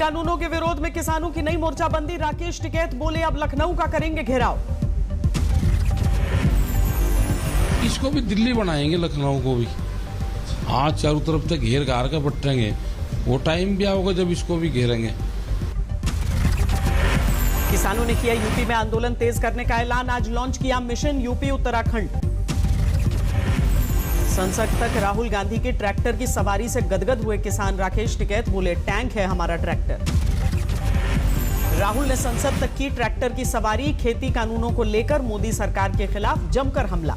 कानूनों के विरोध में किसानों की नई मोर्चाबंदी। राकेश टिकैत बोले अब लखनऊ का करेंगे घेराव। इसको भी दिल्ली बनाएंगे, लखनऊ को भी। आज चारों तरफ से घेर घार कर बटेंगे, वो टाइम भी आओगे जब इसको भी घेरेंगे। किसानों ने किया यूपी में आंदोलन तेज करने का ऐलान। आज लॉन्च किया मिशन यूपी उत्तराखंड। संसद तक राहुल गांधी के ट्रैक्टर की सवारी से गदगद हुए किसान। राकेश टिकैत बोले टैंक है हमारा ट्रैक्टर। राहुल ने संसद तक की ट्रैक्टर की सवारी। खेती कानूनों को लेकर मोदी सरकार के खिलाफ जमकर हमला।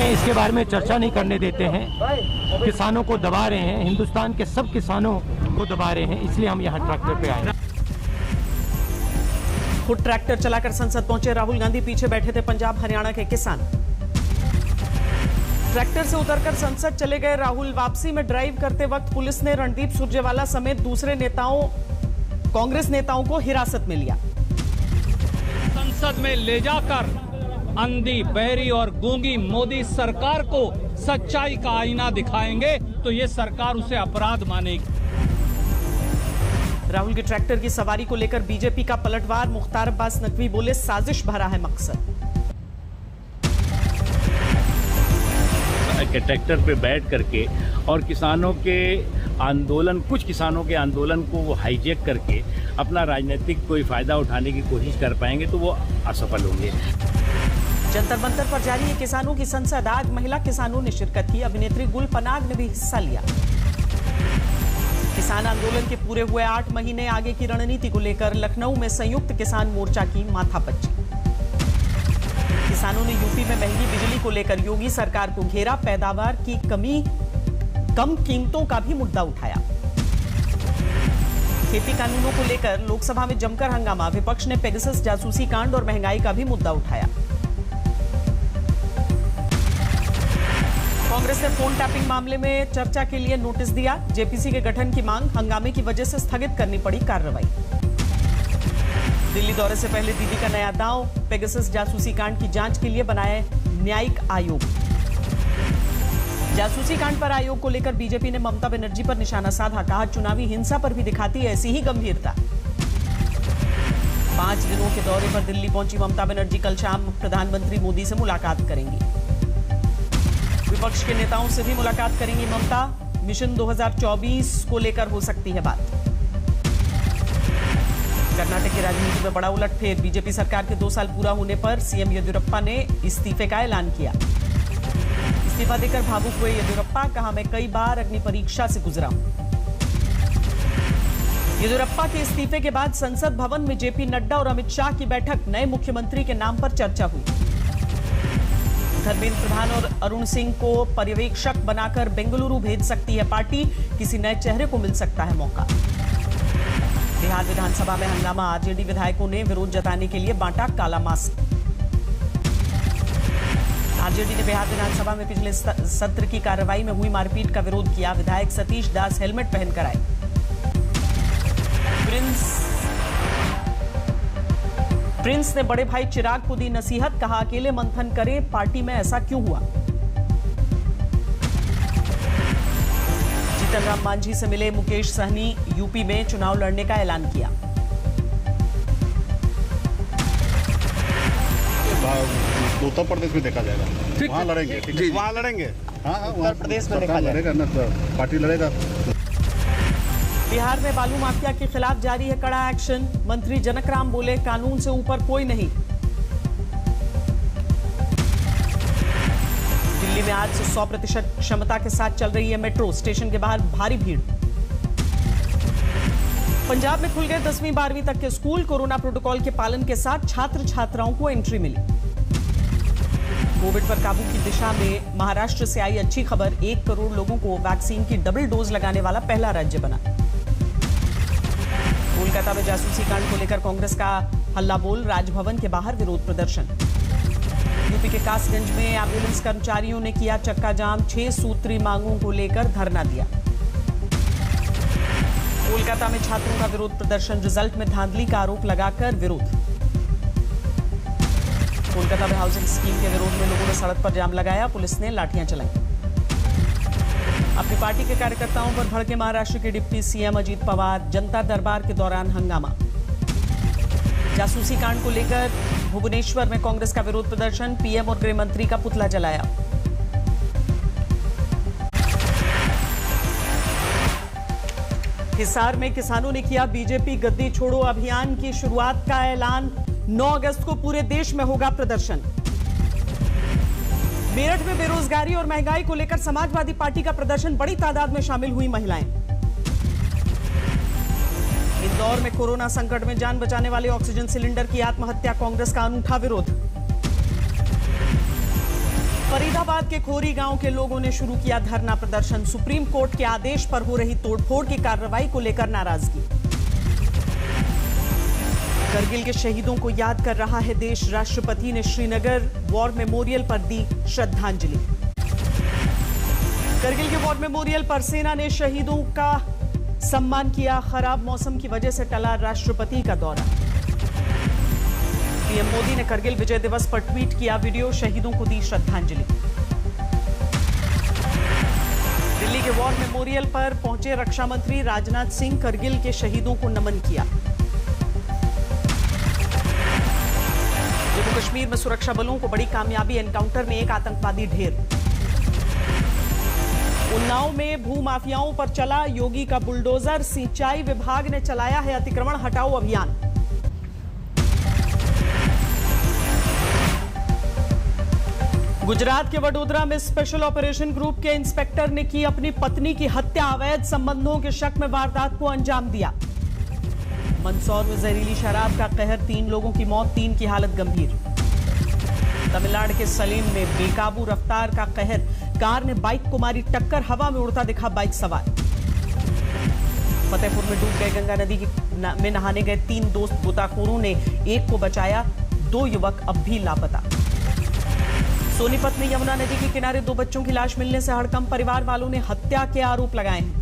इसके बारे में चर्चा नहीं करने देते हैं। किसानों को दबा रहे हैं, हिंदुस्तान के सब किसानों को दबा रहे हैं, इसलिए हम यहाँ ट्रैक्टर पे आए। खुद ट्रैक्टर चलाकर संसद पहुंचे राहुल गांधी। पीछे बैठे थे पंजाब हरियाणा के किसान। ट्रैक्टर से उतरकर संसद चले गए राहुल। वापसी में ड्राइव करते वक्त पुलिस ने रणदीप सुरजेवाला समेत दूसरे नेताओं, कांग्रेस नेताओं को हिरासत में लिया। संसद में ले जाकर अंधी, बहरी और गूंगी मोदी सरकार को सच्चाई का आईना दिखाएंगे तो ये सरकार उसे अपराध मानेगी। राहुल के ट्रैक्टर की सवारी को लेकर बीजेपी का पलटवार। मुख्तार अब्बास नकवी बोले साजिश भरा है मकसद। ट्रैक्टर पे बैठ करके और किसानों के आंदोलन, कुछ किसानों के आंदोलन को वो हाईजैक करके अपना राजनीतिक कोई फायदा उठाने की कोशिश कर पाएंगे तो वो असफल होंगे। जंतर मंतर पर जारी है किसानों की संसद। आज महिला किसानों ने शिरकत की। अभिनेत्री गुल पनाग ने भी हिस्सा लिया। किसान आंदोलन के पूरे हुए 8 महीने। आगे की रणनीति को लेकर लखनऊ में संयुक्त किसान मोर्चा की माथापच्ची। किसानों ने यूपी में महंगी बिजली को लेकर योगी सरकार को घेरा। पैदावार की कम कीमतों का भी मुद्दा उठाया। खेती कानूनों को लेकर लोकसभा में जमकर हंगामा। विपक्ष ने पेगासस जासूसी कांड और महंगाई का भी मुद्दा उठाया। कांग्रेस ने फोन टैपिंग मामले में चर्चा के लिए नोटिस दिया। जेपीसी के गठन की मांग। हंगामे की वजह से स्थगित करनी पड़ी कार्रवाई। दिल्ली दौरे से पहले दीदी का नया दांव। पेगासस जासूसी कांड की जांच के लिए बनाए न्यायिक आयोग। जासूसी कांड पर आयोग को लेकर बीजेपी ने ममता बनर्जी पर निशाना साधा। कहा चुनावी हिंसा पर भी दिखाती है ऐसी ही गंभीरता। 5 दिनों के दौरे पर दिल्ली पहुंची ममता बनर्जी। कल शाम प्रधानमंत्री मोदी से मुलाकात करेंगी। विपक्ष के नेताओं से भी मुलाकात करेंगी ममता। मिशन 2024 को लेकर हो सकती है बात। कर्नाटक की राजनीति में बड़ा उलटफेर। बीजेपी सरकार के 2 साल पूरा होने पर सीएम येदियुरप्पा ने इस्तीफे का ऐलान किया। इस्तीफा देकर भावुक हुए येदियुरप्पा। कहा मैं कई बार अग्नि परीक्षा से गुजरा हूं। येदियुरप्पा के इस्तीफे के बाद संसद भवन में जेपी नड्डा और अमित शाह की बैठक। नए मुख्यमंत्री के नाम पर चर्चा हुई। धर्मेंद्र प्रधान और अरुण सिंह को पर्यवेक्षक बनाकर बेंगलुरु भेज सकती है पार्टी। किसी नए चेहरे को मिल सकता है मौका। बिहार विधानसभा में हंगामा। आरजेडी विधायकों ने विरोध जताने के लिए बांटा काला मास्क। आरजेडी ने बिहार विधानसभा में पिछले सत्र की कार्रवाई में हुई मारपीट का विरोध किया। विधायक सतीश दास हेलमेट पहनकर आए। प्रिंस ने बड़े भाई चिराग को दी नसीहत। कहा अकेले मंथन करें, पार्टी में ऐसा क्यों हुआ। जीतन राम मांझी से मिले मुकेश सहनी। यूपी में चुनाव लड़ने का ऐलान किया। उत्तर प्रदेश में देखा जाएगा, वहाँ लड़ेंगे। वहाँ लड़ेंगे। हाँ, उत्तर प्रदेश में देखा जाएगा ना, पार्टी लड़ेगा। बिहार में बालू माफिया के खिलाफ जारी है कड़ा एक्शन। मंत्री जनक राम बोले कानून से ऊपर कोई नहीं। दिल्ली में आज से 100% क्षमता के साथ चल रही है मेट्रो। स्टेशन के बाहर भारी भीड़। पंजाब में खुल गए 10वीं 12वीं तक के स्कूल। कोरोना प्रोटोकॉल के पालन के साथ छात्र छात्राओं को एंट्री मिली। कोविड पर काबू की दिशा में महाराष्ट्र से आई अच्छी खबर। 1 करोड़ लोगों को वैक्सीन की डबल डोज लगाने वाला पहला राज्य बना। कोलकाता में जासूसी कांड को लेकर कांग्रेस का हल्ला बोल। राजभवन के बाहर विरोध प्रदर्शन। यूपी के कासगंज में एम्बुलेंस कर्मचारियों ने किया चक्का जाम। 6 सूत्री मांगों को लेकर धरना दिया। कोलकाता में छात्रों का विरोध प्रदर्शन। रिजल्ट में धांधली का आरोप लगाकर विरोध। कोलकाता में हाउसिंग स्कीम के विरोध में लोगों ने सड़क पर जाम लगाया। पुलिस ने लाठियां चलाई। अपनी पार्टी के कार्यकर्ताओं पर भड़के महाराष्ट्र के डिप्टी सीएम अजीत पवार। जनता दरबार के दौरान हंगामा। जासूसी कांड को लेकर भुवनेश्वर में कांग्रेस का विरोध प्रदर्शन। पीएम और गृह मंत्री का पुतला जलाया। हिसार में किसानों ने किया बीजेपी गद्दी छोड़ो अभियान की शुरुआत का ऐलान। 9 अगस्त को पूरे देश में होगा प्रदर्शन। मेरठ में बेरोजगारी और महंगाई को लेकर समाजवादी पार्टी का प्रदर्शन। बड़ी तादाद में शामिल हुई महिलाएं। इंदौर में कोरोना संकट में जान बचाने वाले ऑक्सीजन सिलेंडर की आत्महत्या। कांग्रेस का अनूठा विरोध। फरीदाबाद के खोरी गांव के लोगों ने शुरू किया धरना प्रदर्शन। सुप्रीम कोर्ट के आदेश पर हो रही तोड़फोड़ की कार्रवाई को लेकर नाराजगी। करगिल के शहीदों को याद कर रहा है देश। राष्ट्रपति ने श्रीनगर वॉर मेमोरियल पर दी श्रद्धांजलि। करगिल के वॉर मेमोरियल पर सेना ने शहीदों का सम्मान किया। खराब मौसम की वजह से टला राष्ट्रपति का दौरा। पीएम मोदी ने करगिल विजय दिवस पर ट्वीट किया वीडियो। शहीदों को दी श्रद्धांजलि। दिल्ली के वॉर मेमोरियल पर पहुंचे रक्षा मंत्री राजनाथ सिंह। करगिल के शहीदों को नमन किया। जम्मू कश्मीर में सुरक्षा बलों को बड़ी कामयाबी। एनकाउंटर में एक आतंकवादी ढेर। उन्नाव में भूमाफियाओं पर चला योगी का बुलडोजर। सिंचाई विभाग ने चलाया है अतिक्रमण हटाओ अभियान। गुजरात के वडोदरा में स्पेशल ऑपरेशन ग्रुप के इंस्पेक्टर ने की अपनी पत्नी की हत्या। अवैध संबंधों के शक में वारदात को अंजाम दिया। मंदसौर में जहरीली शराब का कहर। 3 लोगों की मौत, 3 की हालत गंभीर। तमिलनाडु के सलेम में बेकाबू रफ्तार का कहर। कार ने बाइक को मारी टक्कर। हवा में उड़ता दिखा बाइक सवार। फतेहपुर में डूब गए गंगा नदी में नहाने गए 3 दोस्त। गोताखोरों ने एक को बचाया। 2 युवक अब भी लापता। सोनीपत में यमुना नदी के किनारे 2 बच्चों की लाश मिलने से हड़कंप। परिवार वालों ने हत्या के आरोप लगाए हैं।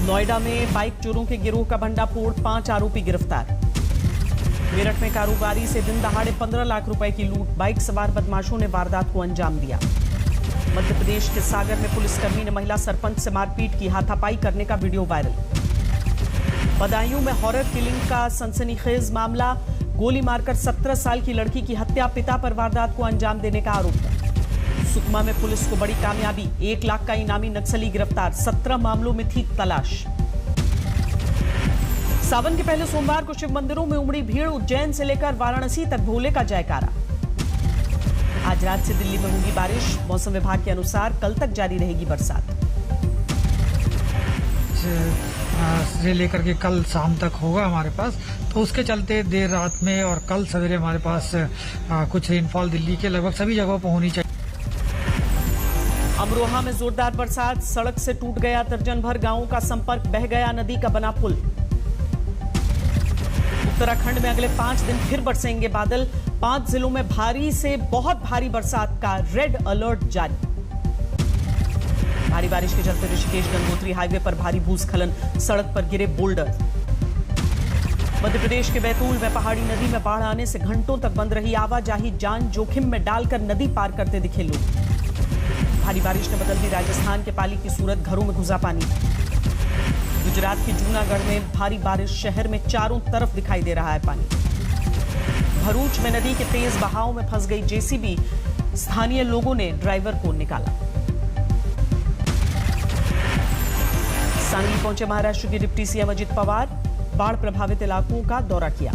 नोएडा में बाइक चोरों के गिरोह का भंडाफोड़। 5 आरोपी गिरफ्तार। मेरठ में कारोबारी से दिन दहाड़े 15 लाख रुपए की लूट। बाइक सवार बदमाशों ने वारदात को अंजाम दिया। मध्य प्रदेश के सागर में पुलिसकर्मी ने महिला सरपंच से मारपीट की। हाथापाई करने का वीडियो वायरल। बदायूं में हॉरर किलिंग का सनसनीखेज मामला। गोली मारकर 17 साल की लड़की की हत्या। पिता पर वारदात को अंजाम देने का आरोप है। सुकमा में पुलिस को बड़ी कामयाबी। 1 लाख का इनामी नक्सली गिरफ्तार। 17 मामलों में थी तलाश। सावन के पहले सोमवार को शिव मंदिरों में उमड़ी भीड़। उज्जैन से लेकर वाराणसी तक भोले का जयकारा। आज रात से दिल्ली में होगी बारिश। मौसम विभाग के अनुसार कल तक जारी रहेगी बरसात। से लेकर के कल शाम तक होगा हमारे पास, तो उसके चलते देर रात में और कल सवेरे हमारे पास कुछ रेनफॉल दिल्ली के लगभग सभी जगहों पर होनी चाहिए। अमरोहा में जोरदार बरसात। सड़क से टूट गया दर्जन भर गांवों का संपर्क। बह गया नदी का बना पुल। उत्तराखंड में अगले 5 दिन फिर बरसेंगे बादल। 5 जिलों में भारी से बहुत भारी बरसात का रेड अलर्ट जारी। भारी बारिश के चलते ऋषिकेश गंगोत्री हाईवे पर भारी भूस्खलन। सड़क पर गिरे बोल्डर। मध्य प्रदेश के बैतूल में पहाड़ी नदी में बाढ़ आने से घंटों तक बंद रही आवाजाही। जान जोखिम में डालकर नदी पार करते दिखे लोग। भारी बारिश ने बदल दी राजस्थान के पाली की सूरत। घरों में घुसा पानी। गुजरात के जूनागढ़ में भारी बारिश। शहर में चारों तरफ दिखाई दे रहा है पानी। भरूच में नदी के तेज बहाव में फंस गई जेसीबी। स्थानीय लोगों ने ड्राइवर को निकाला। सांगली पहुंचे महाराष्ट्र के डिप्टी सीएम अजीत पवार। बाढ़ प्रभावित इलाकों का दौरा किया।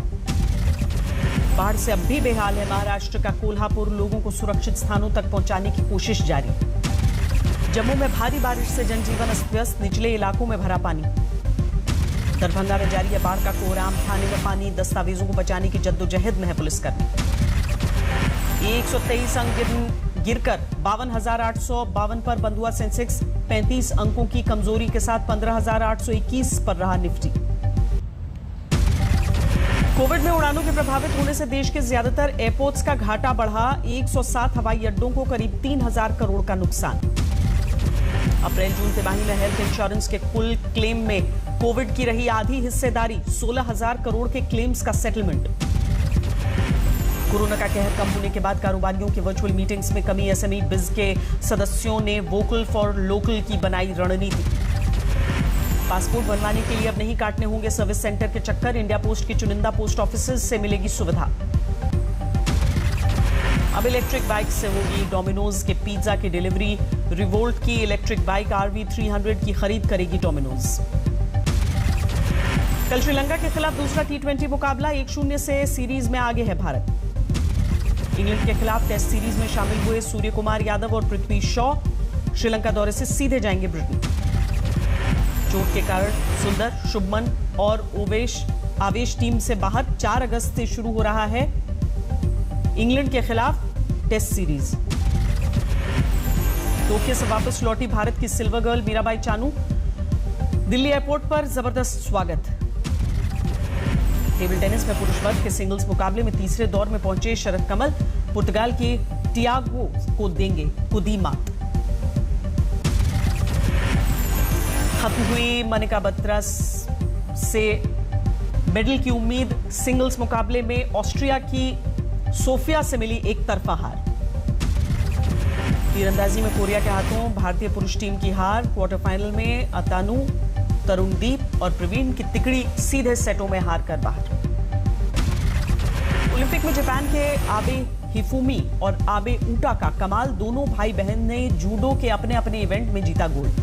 बाढ़ से अब भी बेहाल है महाराष्ट्र का कोल्हापुर। लोगों को सुरक्षित स्थानों तक पहुंचाने की कोशिश जारी। जम्मू में भारी बारिश से जनजीवन अस्त व्यस्त। निचले इलाकों में भरा पानी। दरभंगा में जारी है बाढ़ का कोहराम। थाने में पानी। दस्तावेजों को बचाने की जद्दोजहद में है पुलिसकर्मी। 123 अंक गिरकर 52,852 पर बंद हुआ सेंसेक्स। 35 अंकों की कमजोरी के साथ 15,821 पर रहा निफ्टी। कोविड में उड़ानों के प्रभावित होने से देश के ज्यादातर एयरपोर्ट्स का घाटा बढ़ा। 107 हवाई अड्डों को करीब 3,000 करोड़ का नुकसान। अप्रैल जून तिमाही में हेल्थ इंश्योरेंस के कुल क्लेम में कोविड की रही आधी हिस्सेदारी। 16,000 करोड़ के क्लेम्स का सेटलमेंट। कोरोना का कहर कम होने के बाद कारोबारियों की वर्चुअल मीटिंग्स में कमी। एसएमई बिज के सदस्यों ने वोकल फॉर लोकल की बनाई रणनीति। पासपोर्ट बनवाने के लिए अब नहीं काटने होंगे सर्विस सेंटर के चक्कर। इंडिया पोस्ट के चुनिंदा पोस्ट ऑफिसेज से मिलेगी सुविधा। अब इलेक्ट्रिक बाइक से होगी डोमिनोज के पिज्जा की डिलीवरी। रिवोल्ट की इलेक्ट्रिक बाइक RV300 की खरीद करेगी डोमिनोज। कल श्रीलंका के खिलाफ दूसरा T20 मुकाबला 1-0 से सीरीज में आगे है भारत। इंग्लैंड के खिलाफ टेस्ट सीरीज में शामिल हुए सूर्य कुमार यादव और पृथ्वी शॉ श्रीलंका दौरे से सीधे जाएंगे ब्रिटेन। चोट के कारण सुंदर, शुभमन और आवेश टीम से बाहर। 4 अगस्त से शुरू हो रहा है इंग्लैंड के खिलाफ टेस्ट सीरीज। टोक्यो से वापस लौटी भारत की silver girl Mirabai Chanu. Delhi airport पर जबरदस्त स्वागत। टेबल टेनिस में पुरुष वर्ग के सिंगल्स मुकाबले में तीसरे दौर में पहुंचे शरद कमल। पुर्तगाल के टियागो को देंगे खुदी मात। खत्म हुई मनिका बत्रा से मेडल की उम्मीद। सिंगल्स मुकाबले में ऑस्ट्रिया की सोफिया से मिली एक तरफा हार। तीरंदाजी में कोरिया के हाथों भारतीय पुरुष टीम की हार। क्वार्टर फाइनल में अतानु, तरुणदीप और प्रवीण की तिकड़ी सीधे सेटों में हार कर बाहर। ओलंपिक में जापान के आबे हिफुमी और आबे ऊटा का कमाल। दोनों भाई बहन ने जूडो के अपने अपने इवेंट में जीता गोल्ड।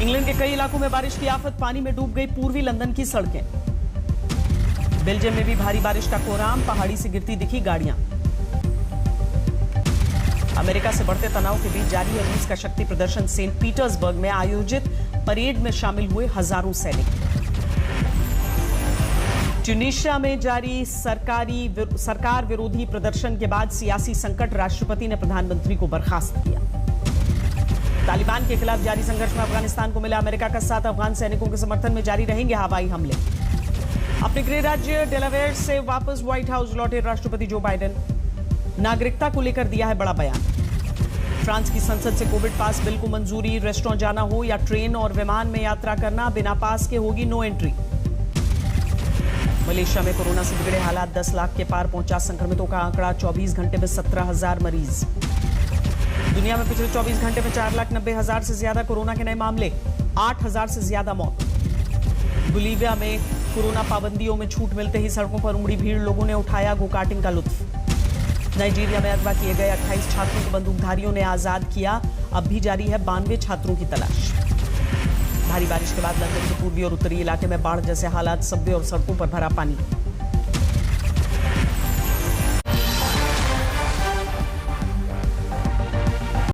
इंग्लैंड के कई इलाकों में बारिश की आफत। पानी में डूब गई पूर्वी लंदन की सड़कें। बेल्जियम में भी भारी बारिश का कोहराम। पहाड़ी से गिरती दिखी गाड़ियां। अमेरिका से बढ़ते तनाव के बीच जारी है रूस का शक्ति प्रदर्शन। सेंट पीटर्सबर्ग में आयोजित परेड में शामिल हुए हजारों सैनिक। ट्यूनीशिया में जारी सरकार विरोधी प्रदर्शन के बाद सियासी संकट। राष्ट्रपति ने प्रधानमंत्री को बर्खास्त किया। तालिबान के खिलाफ जारी संघर्ष में अफगानिस्तान को मिला अमेरिका का साथ। अफगान सैनिकों के समर्थन में जारी रहेंगे हवाई हमले। अपने गृह राज्य डेलावेयर से वापस व्हाइट हाउस लौटे राष्ट्रपति जो बाइडेन। नागरिकता को लेकर दिया है बड़ा बयान। फ्रांस की संसद से कोविड पास बिल को मंजूरी। रेस्टोरेंट जाना हो या ट्रेन और विमान में यात्रा करना, बिना पास के होगी नो एंट्री। मलेशिया में कोरोना से बिगड़े हालात। 10 लाख के पार पहुंचा संक्रमितों का आंकड़ा। 24 घंटे में 17,000 मरीज। दुनिया में पिछले 24 घंटे में 4,90,000 से ज्यादा कोरोना के नए मामले। 8,000 से ज्यादा मौत। बोलीविया में कोरोना पाबंदियों में छूट मिलते ही सड़कों पर उमड़ी भीड़। लोगों ने उठाया गो कार्टिंग का लुत्फ। नाइजीरिया में अगवा किए गए 28 छात्रों को बंदूकधारियों ने आजाद किया। अब भी जारी है 92 छात्रों की तलाश। भारी बारिश के बाद लंदन के पूर्वी और उत्तरी इलाके में बाढ़ जैसे हालात। सबवे और सड़कों पर भरा पानी।